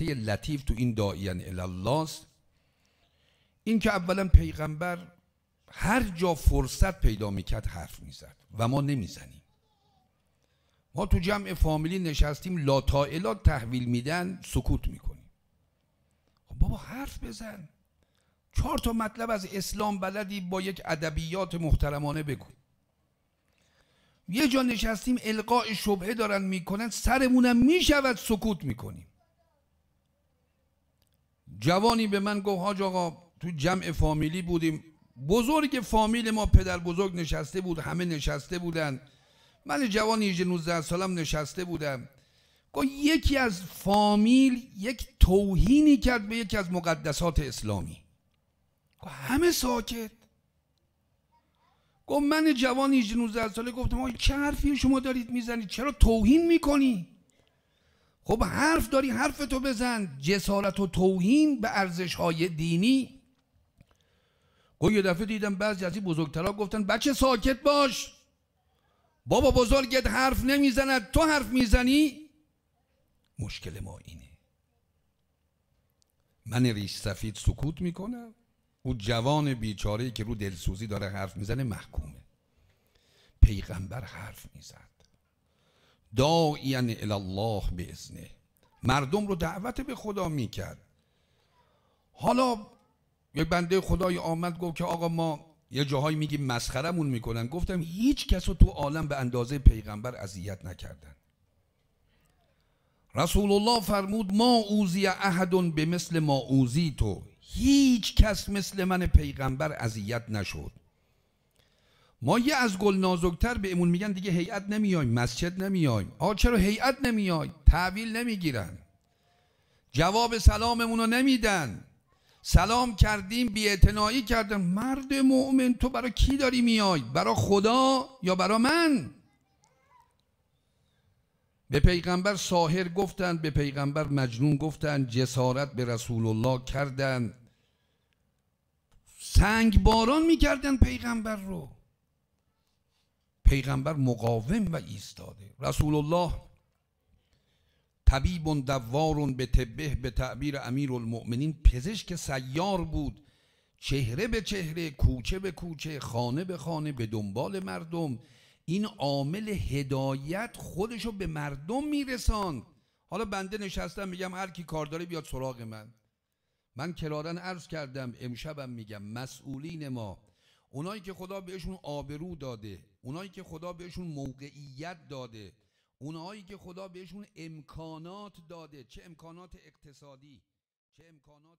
نکته لطیف تو این داعیان الله است، این که اولا پیغمبر هر جا فرصت پیدا میکرد حرف میزد و ما نمیزنیم. ما تو جمع فامیلی نشستیم لا طائلا تحویل میدن سکوت میکنیم. خب بابا حرف بزن، 4 تا مطلب از اسلام بلدی با یک ادبیات محترمانه بگو. یه جا نشستیم القاء شبهه دارن میکنن، سرمونم میشود سکوت میکنیم. جوانی به من گفت حاج آقا تو جمع فامیلی بودیم، بزرگ فامیل ما پدر بزرگ نشسته بود، همه نشسته بودن، من جوانی 19 سالم نشسته بودم، گفت یکی از فامیل یک توهینی کرد به یکی از مقدسات اسلامی. گفت همه ساکت. گفت من جوان 19 ساله گفتم آقا چه حرفی شما دارید میزنید، چرا توهین میکنی؟ خب حرف داری حرفتو بزن. جسارت و توهین به ارزش‌های دینی. گفت یه دفعه دیدم بعضی از این بزرگترها گفتن بچه ساکت باش، بابا بزرگت حرف نمیزند تو حرف میزنی. مشکل ما اینه، من ریش سفید سکوت میکنم، او جوان بیچاره‌ای که رو دلسوزی داره حرف میزنه محکومه. پیغمبر حرف میزد، داعیاً الی الله باذنه، مردم رو دعوت به خدا میکرد. حالا یک بنده خدای آمد گفت که آقا ما یه جاهایی میگیم مسخرمون میکنن. گفتم هیچ کس رو تو عالم به اندازه پیغمبر اذیت نکردن. رسول الله فرمود ما اوذی احد به مثل ما اوذیت، هیچ کس مثل من پیغمبر اذیت نشد. ما یه از گل نازکتر بهمون میگن دیگه هیئت نمیایم، مسجد نمیایم. آقا چرا هیئت نمیای؟ تحویل نمیگیرن، جواب سلاممون رو نمیدن، سلام کردیم بی‌اعتنایی کردن. مرد مؤمن تو برای کی داری میای؟ برای خدا یا برای من؟ به پیغمبر ساحر گفتن، به پیغمبر مجنون گفتن، جسارت به رسول الله کردن، سنگ باران میکردن پیغمبر رو. پیغمبر مقاوم و ایستاده. رسول الله طبیب دوار به طبه به تعبیر امیرالمؤمنین، پزشک سیار بود، چهره به چهره، کوچه به کوچه، خانه به خانه، به دنبال مردم. این عامل هدایت خودشو به مردم میرساند. حالا بنده نشستم میگم هر کی کار داره بیاد سراغ من. من کرارن عرض کردم، امشبم میگم مسئولین ما، اونایی که خدا بهشون آبرو داده، اونایی که خدا بهشون موقعیت داده، اونایی که خدا بهشون امکانات داده، چه امکانات اقتصادی، چه امکانات